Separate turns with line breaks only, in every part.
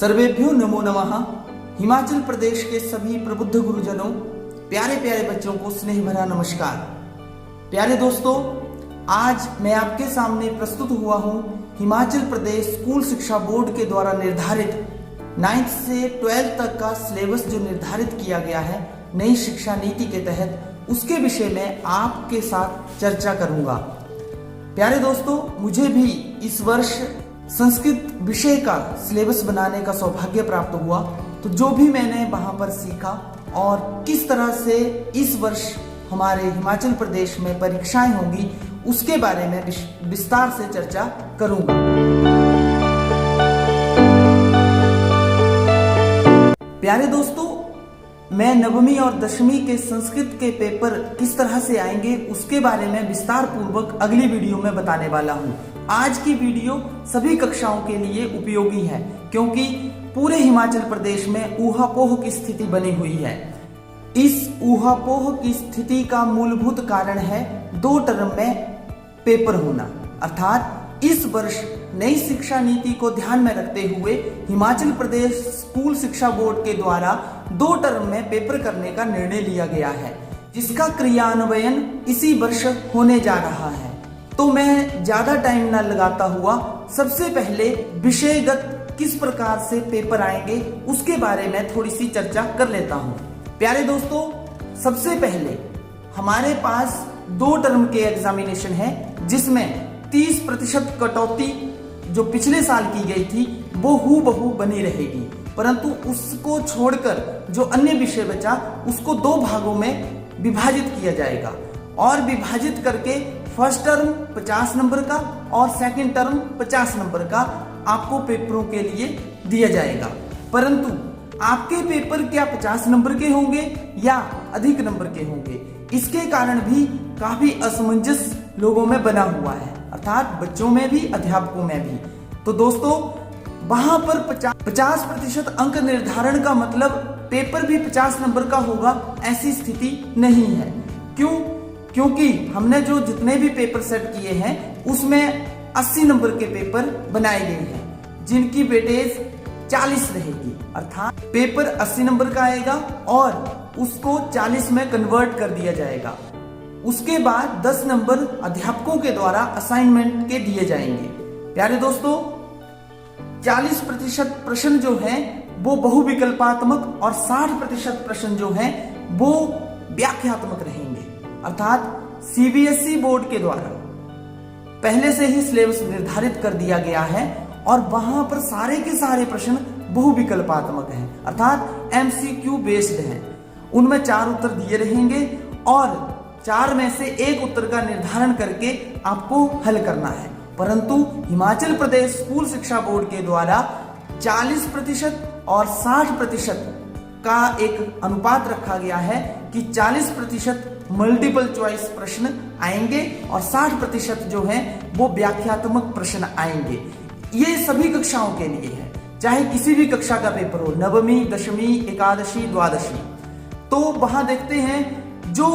सर्वेभ्यो नमो नमः। हिमाचल प्रदेश के सभी प्रबुद्ध गुरुजनों, प्यारे प्यारे बच्चों को स्नेह भरा नमस्कार। प्यारे दोस्तों, आज मैं आपके सामने प्रस्तुत हुआ हूँ हिमाचल प्रदेश स्कूल शिक्षा बोर्ड के द्वारा निर्धारित 9th से 12th तक का सिलेबस जो निर्धारित किया गया है नई शिक्षा नीति के तहत, उसके विषय में आपके साथ चर्चा करूंगा। प्यारे दोस्तों, मुझे भी इस वर्ष संस्कृत विषय का सिलेबस बनाने का सौभाग्य प्राप्त हुआ। तो जो भी मैंने वहां पर सीखा और किस तरह से इस वर्ष हमारे हिमाचल प्रदेश में परीक्षाएं होंगी, उसके बारे में विस्तार से चर्चा करूंगा। प्यारे दोस्तों, मैं 9वीं और 10वीं के संस्कृत के पेपर किस तरह से आएंगे उसके बारे में विस्तार पूर्वक अगली वीडियो में बताने वाला हूं। आज की वीडियो सभी कक्षाओं के लिए उपयोगी है, क्योंकि पूरे हिमाचल प्रदेश में ऊहापोह की स्थिति बनी हुई है। इस ऊहापोह की स्थिति का मूलभूत कारण है 2 टर्म में पेपर होना। अर्थात इस वर्ष नई शिक्षा नीति को ध्यान में रखते हुए हिमाचल प्रदेश स्कूल शिक्षा बोर्ड के द्वारा 2 टर्म में पेपर करने का निर्णय लिया गया है, जिसका क्रियान्वयन इसी वर्ष होने जा रहा है। तो मैं ज्यादा टाइम ना लगाता हुआ सबसे पहले विषयगत किस प्रकार से पेपर आएंगे उसके बारे में थोड़ी सी चर्चा कर लेता हूँ। प्यारे दोस्तों, सबसे पहले हमारे पास 2 टर्म के एग्जामिनेशन है, जिसमें 30% कटौती जो पिछले साल की गई थी वो हूबहू बनी रहेगी, परंतु उसको छोड़कर जो अन्य विषय बचा उसको 2 भागों में विभाजित किया जाएगा और विभाजित करके फर्स्ट टर्म 50 नंबर का और सेकंड टर्म 50 नंबर का आपको पेपरों के लिए दिया जाएगा। परंतु आपके पेपर क्या 50 नंबर के होंगे या अधिक नंबर के होंगे, इसके कारण भी काफी असमंजस लोगों में बना हुआ है, अर्थात बच्चों में भी अध्यापकों में भी। तो दोस्तों, वहां पर 50% अंक निर्धारण का मतलब पेपर भी 50 नंबर का होगा, ऐसी स्थिति नहीं है। क्यों? क्योंकि हमने जो जितने भी पेपर सेट किए हैं उसमें 80 नंबर के पेपर बनाए गए हैं, जिनकी वेटेज 40 रहेगी। अर्थात पेपर 80 नंबर का आएगा और उसको 40 में कन्वर्ट कर दिया जाएगा। उसके बाद 10 नंबर अध्यापकों के द्वारा असाइनमेंट के दिए जाएंगे। प्यारे दोस्तों, 40% प्रश्न जो है वो बहुविकल्पात्मक और 60% प्रश्न जो है वो व्याख्यात्मक रहेंगे। अर्थात सीबीएसई बोर्ड के द्वारा पहले से ही सिलेबस निर्धारित कर दिया गया है और वहां पर सारे के सारे प्रश्न बहुविकल्पात्मक हैं, अर्थात एमसीक्यू बेस्ड हैं। उनमें 4 उत्तर दिए रहेंगे और 4 में से 1 उत्तर का निर्धारण करके आपको हल करना है। परंतु हिमाचल प्रदेश स्कूल शिक्षा बोर्ड के द्वारा 40% और 60% का एक अनुपात रखा गया है कि 40% मल्टीपल चॉइस प्रश्न आएंगे और 60% जो है वो व्याख्यात्मक प्रश्न आएंगे। ये सभी कक्षाओं के लिए है, चाहे किसी भी कक्षा का पेपर हो, 9वीं, 10वीं, 11वीं, 12वीं। तो वहां देखते हैं जो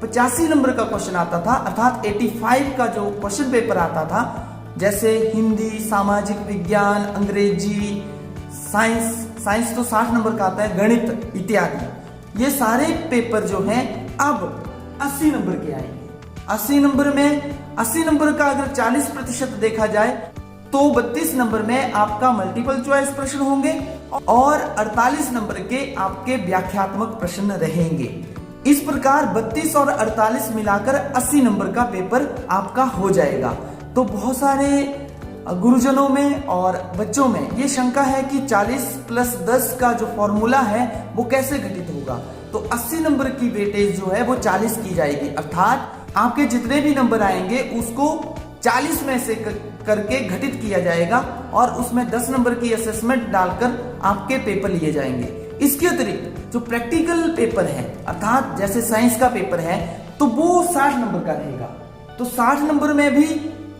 85 नंबर का क्वेश्चन आता था, अर्थात 85 का जो क्वेश्चन पेपर आता था, जैसे हिंदी, सामाजिक विज्ञान, अंग्रेजी, साइंस तो 60 नंबर का आता है, गणित इत्यादि, ये सारे पेपर जो हैं अब 80 नंबर के आएंगे। 80 नंबर में 80 नंबर का अगर 40% देखा जाए तो 32 नंबर में आपका मल्टीपल चॉइस प्रश्न होंगे और 48 नंबर के आपके व्याख्यात्मक प्रश्न रहेंगे। इस प्रकार 32 और 48 मिलाकर 80 नंबर का पेपर आपका हो जाएगा। तो बहुत सारे गुरुजनों में और बच्चों में ये शंका है कि 40 + 10 का जो फॉर्मूला है वो कैसे घटित होगा। तो 80 नंबर की वेटेज जो है वो 40 की जाएगी, अर्थात आपके जितने भी नंबर आएंगे उसको 40 में से करके घटित किया जाएगा और उसमें 10 नंबर की असेसमेंट डालकर आपके पेपर लिए जाएंगे। इसके अतिरिक्त जो प्रैक्टिकल पेपर है, अर्थात जैसे साइंस का पेपर है, तो वो 60 नंबर का रहेगा। तो 60 नंबर में भी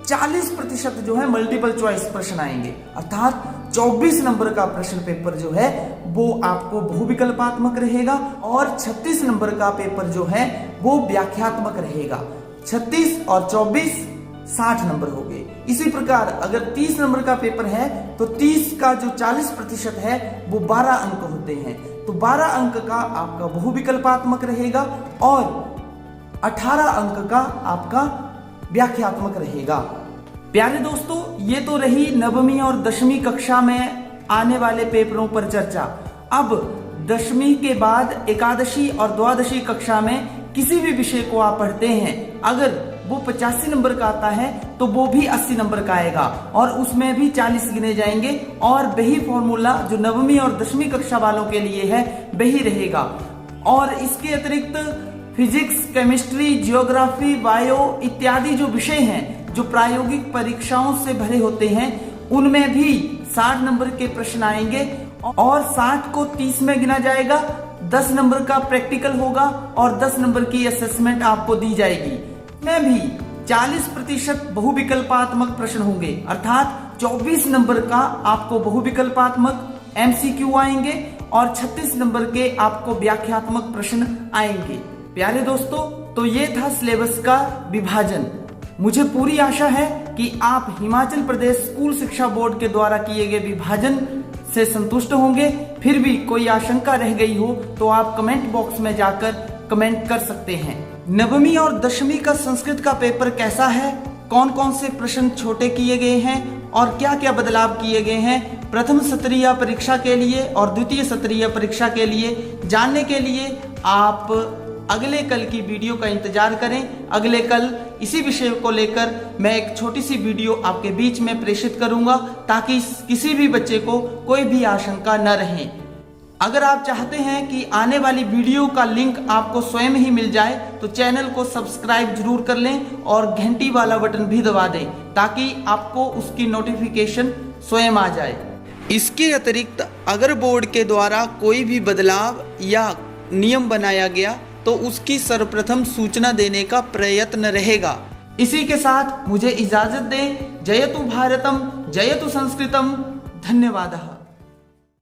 40% जो है मल्टीपल चॉइस प्रश्न आएंगे, अर्थात 24 नंबर का प्रश्न पेपर जो है वो आपको बहुविकल्पात्मक रहेगा और 36 नंबर का पेपर जो है वो व्याख्यात्मक रहेगा। 36 और 24 60 नंबर हो गए। इसी प्रकार अगर 30 नंबर का पेपर है तो 30 का जो 40% है वो 12 अंक होते हैं। तो 12 अंक का आपका बहुविकल्पात्मक रहेगा और 18 अंक का आपका व्याख्यात्मक रहेगा। प्यारे दोस्तों, ये तो रही 9वीं और 10वीं कक्षा में आने वाले पेपरों पर चर्चा। अब 10वीं के बाद एकादशी और द्वादशी कक्षा में किसी भी विषय को आप पढ़ते हैं, अगर वो 85 नंबर का आता है तो वो भी 80 नंबर का आएगा और उसमें भी 40 गिने जाएंगे और वही फॉर्मूला जो 9वीं और 10वीं कक्षा वालों के लिए है वही रहेगा। और इसके अतिरिक्त फिजिक्स, केमिस्ट्री, जियोग्राफी, बायो इत्यादि जो विषय हैं जो प्रायोगिक परीक्षाओं से भरे होते हैं उनमें भी 60 नंबर के प्रश्न आएंगे और 60 को 30 में गिना जाएगा। 10 नंबर का प्रैक्टिकल होगा और 10 नंबर की असेसमेंट आपको दी जाएगी। में भी 40% बहुविकल्पात्मक प्रश्न होंगे, अर्थात 24 नंबर का आपको बहुविकल्पात्मक MCQ आएंगे और 36 नंबर के आपको व्याख्यात्मक प्रश्न आएंगे। प्यारे दोस्तों, तो ये था सिलेबस का विभाजन। मुझे पूरी आशा है कि आप हिमाचल प्रदेश स्कूल शिक्षा बोर्ड के द्वारा किए गए विभाजन से संतुष्ट होंगे। फिर भी कोई आशंका रह गई हो तो आप कमेंट बॉक्स में जाकर कमेंट कर सकते हैं। 9वीं और 10वीं का संस्कृत का पेपर कैसा है, कौन कौन से प्रश्न छोटे किए गए हैं और क्या क्या बदलाव किए गए हैं, प्रथम सत्रीय परीक्षा के लिए और द्वितीय सत्रीय परीक्षा के लिए जानने के लिए आप अगले कल की वीडियो का इंतजार करें। अगले कल इसी विषय को लेकर मैं एक छोटी सी वीडियो आपके बीच में प्रेषित करूंगा ताकि किसी भी बच्चे को कोई भी आशंका न रहे। अगर आप चाहते हैं कि आने वाली वीडियो का लिंक आपको स्वयं ही मिल जाए तो चैनल को सब्सक्राइब जरूर कर लें और घंटी वाला बटन भी दबा दें ताकि आपको उसकी नोटिफिकेशन स्वयं आ जाए। इसके अतिरिक्त अगर बोर्ड के द्वारा कोई भी बदलाव या नियम बनाया गया तो उसकी सर्वप्रथम सूचना देने का प्रयत्न रहेगा। इसी के साथ मुझे इजाजत दें। जयतु भारतम, जयतु संस्कृतम। धन्यवाद।